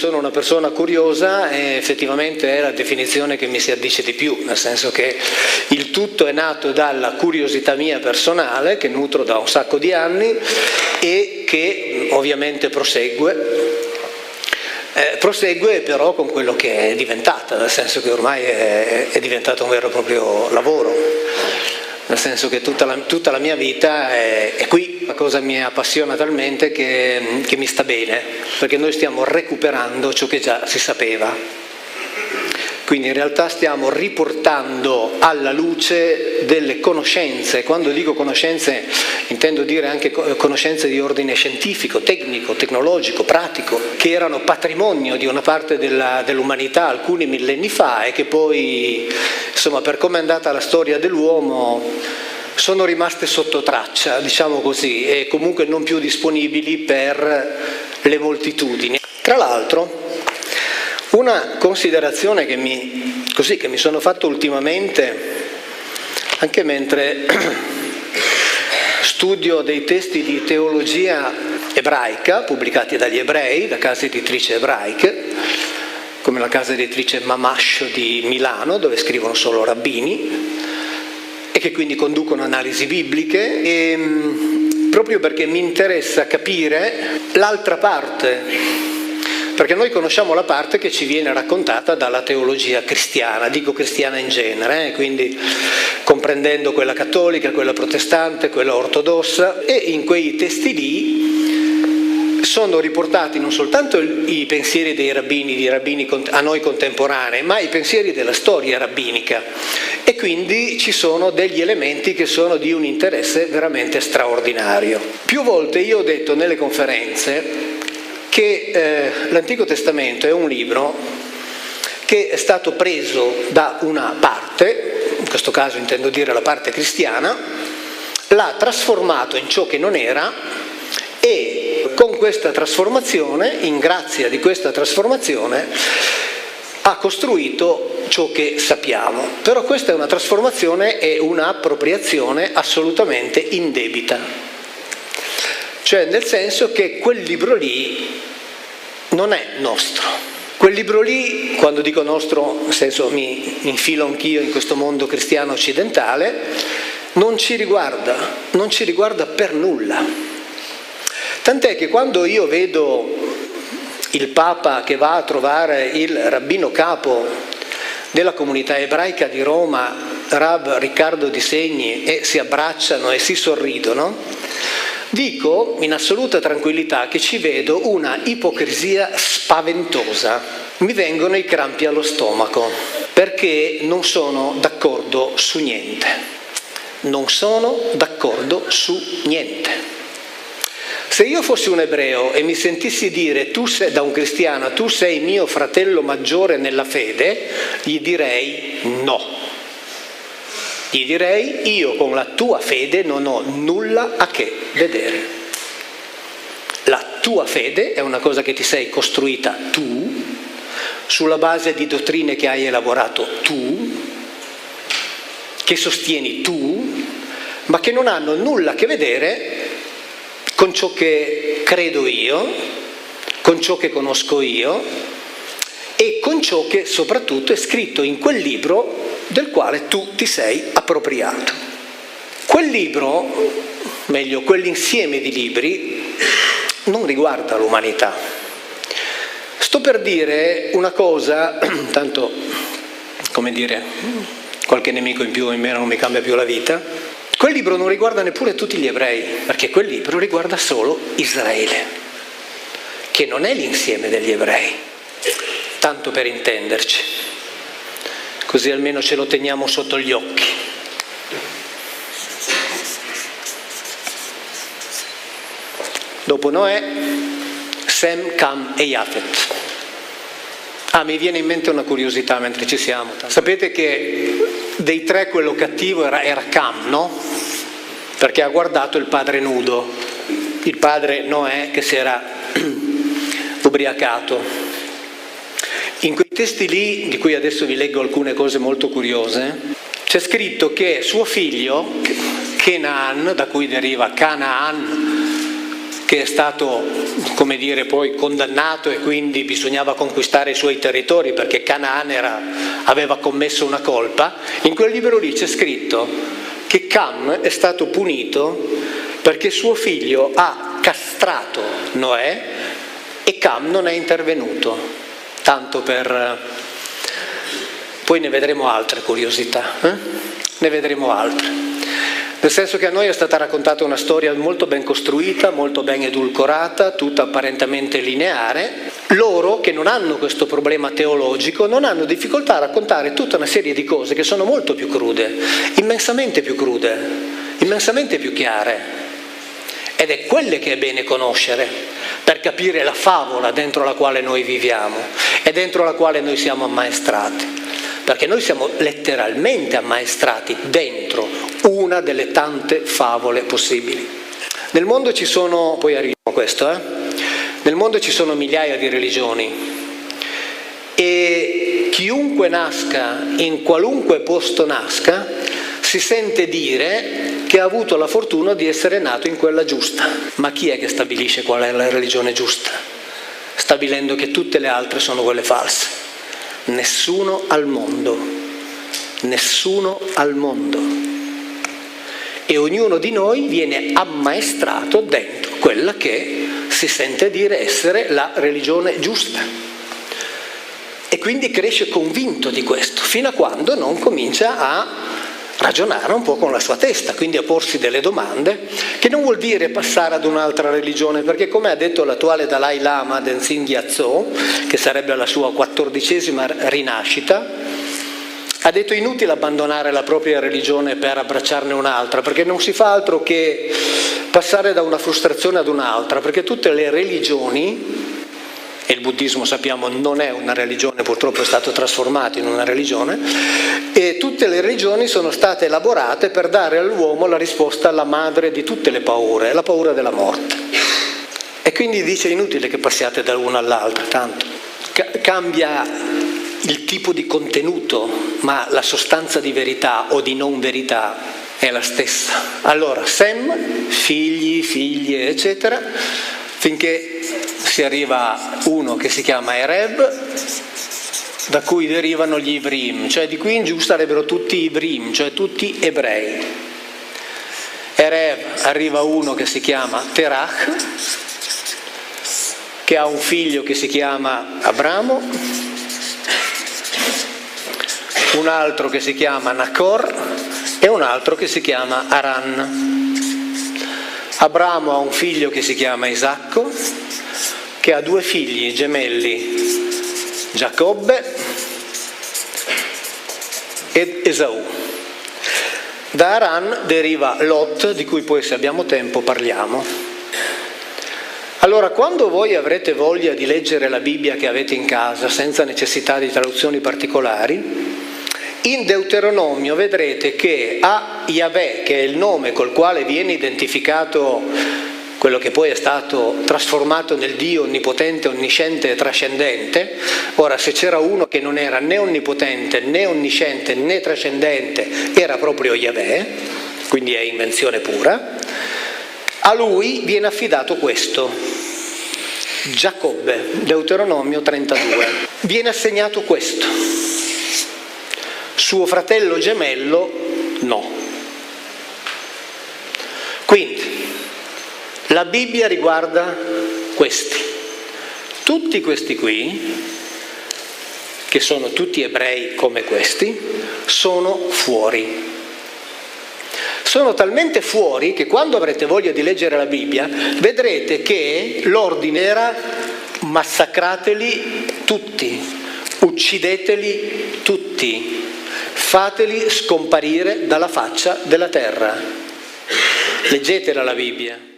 sono una persona curiosa e effettivamente è la definizione che mi si addice di più, nel senso che il tutto è nato dalla curiosità mia personale, che nutro da un sacco di anni e che ovviamente prosegue però con quello che è diventata, nel senso che ormai è diventato un vero e proprio lavoro, nel senso che tutta la mia vita è qui. La cosa mi appassiona talmente che mi sta bene, perché noi stiamo recuperando ciò che già si sapeva. Quindi in realtà stiamo riportando alla luce delle conoscenze. Quando dico conoscenze intendo dire anche conoscenze di ordine scientifico, tecnico, tecnologico, pratico, che erano patrimonio di una parte dell'umanità alcuni millenni fa e che poi, insomma, per come è andata la storia dell'uomo, sono rimaste sotto traccia, diciamo così, e comunque non più disponibili per le moltitudini. Tra l'altro, una considerazione che mi sono fatto ultimamente, anche mentre studio dei testi di teologia ebraica pubblicati dagli ebrei, da case editrici ebraiche, come la casa editrice Mamash di Milano, dove scrivono solo rabbini e che quindi conducono analisi bibliche, e proprio perché mi interessa capire l'altra parte. Perché noi conosciamo la parte che ci viene raccontata dalla teologia cristiana, dico cristiana in genere, quindi comprendendo quella cattolica, quella protestante, quella ortodossa, e in quei testi lì sono riportati non soltanto i pensieri dei rabbini a noi contemporanei, ma i pensieri della storia rabbinica, e quindi ci sono degli elementi che sono di un interesse veramente straordinario. Più volte io ho detto nelle conferenze che l'Antico Testamento è un libro che è stato preso da una parte, in questo caso intendo dire la parte cristiana, l'ha trasformato in ciò che non era e con questa trasformazione, in grazia di questa trasformazione, ha costruito ciò che sappiamo. Però questa è una trasformazione e una appropriazione assolutamente indebita. Cioè nel senso che quel libro lì non è nostro. Quel libro lì, quando dico nostro, nel senso mi infilo anch'io in questo mondo cristiano occidentale, non ci riguarda per nulla. Tant'è che quando io vedo il Papa che va a trovare il rabbino capo della comunità ebraica di Roma, Rav Riccardo Di Segni, e si abbracciano e si sorridono, dico in assoluta tranquillità che ci vedo una ipocrisia spaventosa. Mi vengono i crampi allo stomaco, perché non sono d'accordo su niente. Non sono d'accordo su niente. Se io fossi un ebreo e mi sentissi dire tu sei, da un cristiano, tu sei mio fratello maggiore nella fede, gli direi no. Gli direi io con la tua fede non ho nulla a che vedere. La tua fede è una cosa che ti sei costruita tu, sulla base di dottrine che hai elaborato tu, che sostieni tu, ma che non hanno nulla a che vedere con ciò che credo io, con ciò che conosco io e con ciò che soprattutto è scritto in quel libro del quale tu ti sei appropriato. Quel libro, meglio, quell'insieme di libri, non riguarda l'umanità. Sto per dire una cosa, tanto, come dire, qualche nemico in più o in meno non mi cambia più la vita. Quel libro non riguarda neppure tutti gli ebrei, perché quel libro riguarda solo Israele, che non è l'insieme degli ebrei, tanto per intenderci. Così almeno ce lo teniamo sotto gli occhi. Dopo Noè, Sem, Cam e Jafet. Mi viene in mente una curiosità mentre ci siamo. Sapete che dei tre quello cattivo era Cam, no? Perché ha guardato il padre nudo, il padre Noè che si era ubriacato. In quei testi lì, di cui adesso vi leggo alcune cose molto curiose, c'è scritto che suo figlio, Canaan, da cui deriva Canaan, che è stato, come dire, poi condannato e quindi bisognava conquistare i suoi territori perché Canaan aveva commesso una colpa, in quel libro lì c'è scritto che Cam è stato punito perché suo figlio ha castrato Noè e Cam non è intervenuto, tanto per... Poi ne vedremo altre curiosità, ne vedremo altre. Nel senso che a noi è stata raccontata una storia molto ben costruita, molto ben edulcorata, tutta apparentemente lineare. Loro, che non hanno questo problema teologico, non hanno difficoltà a raccontare tutta una serie di cose che sono molto più crude, immensamente più chiare. Ed è quelle che è bene conoscere per capire la favola dentro la quale noi viviamo e dentro la quale noi siamo ammaestrati. Perché noi siamo letteralmente ammaestrati dentro una delle tante favole possibili. Nel mondo ci sono, poi arriviamo a questo, nel mondo ci sono migliaia di religioni e chiunque nasca, in qualunque posto nasca, si sente dire che ha avuto la fortuna di essere nato in quella giusta. Ma chi è che stabilisce qual è la religione giusta? Stabilendo che tutte le altre sono quelle false. Nessuno al mondo. E ognuno di noi viene ammaestrato dentro quella che si sente dire essere la religione giusta. E quindi cresce convinto di questo, fino a quando non comincia a ragionare un po' con la sua testa, quindi a porsi delle domande, che non vuol dire passare ad un'altra religione, perché come ha detto l'attuale Dalai Lama Denzin Gyatso, che sarebbe la sua 14ª rinascita, ha detto inutile abbandonare la propria religione per abbracciarne un'altra, perché non si fa altro che passare da una frustrazione ad un'altra, perché tutte le religioni, e il buddismo sappiamo non è una religione, purtroppo è stato trasformato in una religione, e tutte le religioni sono state elaborate per dare all'uomo la risposta alla madre di tutte le paure, la paura della morte. E quindi dice inutile che passiate da una all'altra, tanto cambia il tipo di contenuto, ma la sostanza di verità o di non verità è la stessa. Allora, Sem, figli, figlie, eccetera, finché si arriva a uno che si chiama Ereb, da cui derivano gli Ivrim, cioè di qui in giù sarebbero tutti Ivrim, cioè tutti ebrei. Ereb arriva uno che si chiama Terach, che ha un figlio che si chiama Abramo, un altro che si chiama Nacor e un altro che si chiama Aran. Abramo ha un figlio che si chiama Isacco, che ha 2 figli gemelli, Giacobbe ed Esau. Da Aran deriva Lot, di cui poi se abbiamo tempo parliamo. Allora, quando voi avrete voglia di leggere la Bibbia che avete in casa, senza necessità di traduzioni particolari, in Deuteronomio vedrete che a Yahweh, che è il nome col quale viene identificato quello che poi è stato trasformato nel Dio onnipotente, onnisciente e trascendente. Ora, se c'era uno che non era né onnipotente, né onnisciente, né trascendente, era proprio Yahweh, quindi è invenzione pura, a lui viene affidato questo. Giacobbe, Deuteronomio 32, viene assegnato questo. Suo fratello gemello no. Quindi la Bibbia riguarda questi. Tutti questi qui, che sono tutti ebrei come questi, sono fuori. Sono talmente fuori che quando avrete voglia di leggere la Bibbia vedrete che l'ordine era massacrateli tutti, uccideteli tutti, fateli scomparire dalla faccia della terra. Leggetela la Bibbia.